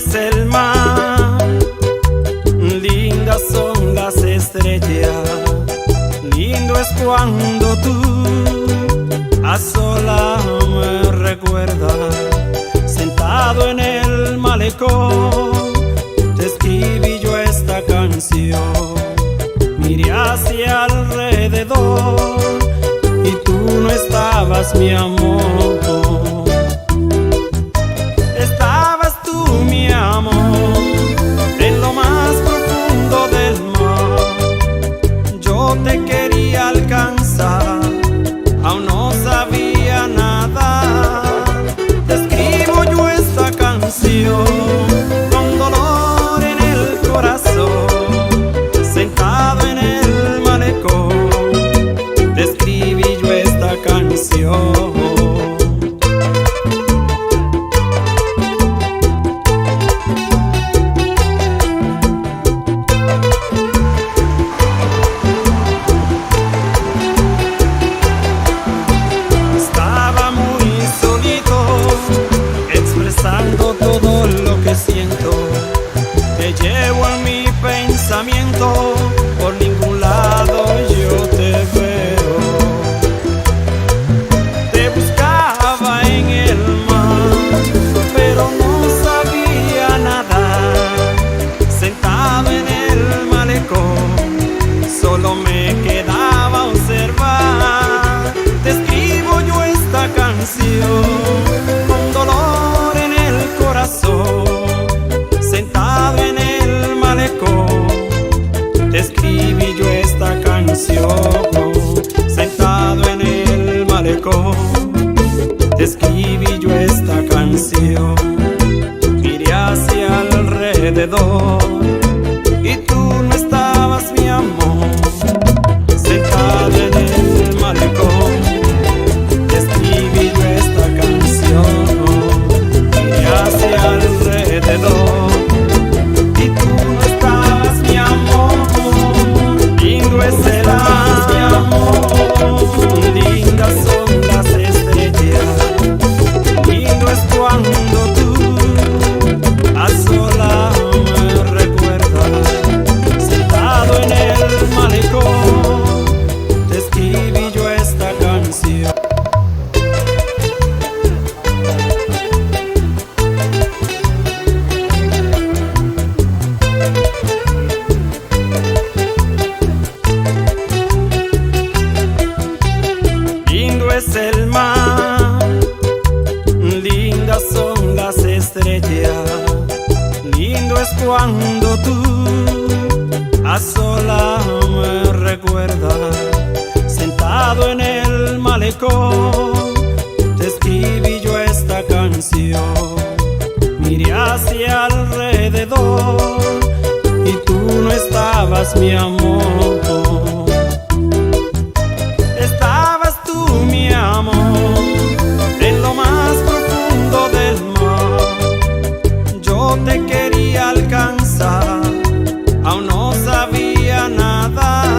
es el mar, lindas son las estrellas, lindo es cuando tú a solas me recuerdas. Sentado en el malecón, te escribí yo esta canción. Miré hacia alrededor y tú no estabas, mi amor. Estabas tú, mi amor, en lo más profundo del mar. Yo te quería alcanzar, aún no sabía nada. Te escribo yo esta canción con dolor en el corazón. Sentado en el malecón, te escribí yo esta canción. Estaba muy solito, expresando todo lo que siento. Te llevo en mi pensamiento, por ningún lado yo te veo. Te buscaba en el mar, pero no sabía nadar. Sentado en el malecón, solo me quedaba observar. Te escribo yo esta canción con dolor en el corazón. Sentado en el malecón, te escribí yo esta canción. Sentado en el malecón, te escribí yo esta canción. Miré hacia alrededor y tú no estabas, mi amor. Sentado en el malecón, te escribí yo esta canción. Miré hacia alrededor y tú no estabas, mi amor. Lindo es el mar, mi amor, lindas son las estrellas, lindo es cuando tú a solas me recuerdas. Sentado en el malecón, te escribí yo esta canción. Lindo es el mar, lindas son las estrellas, lindo es cuando tú a solas me recuerdas. Sentado en el malecón, te escribí yo esta canción. Miré hacia alrededor y tú no estabas, mi amor.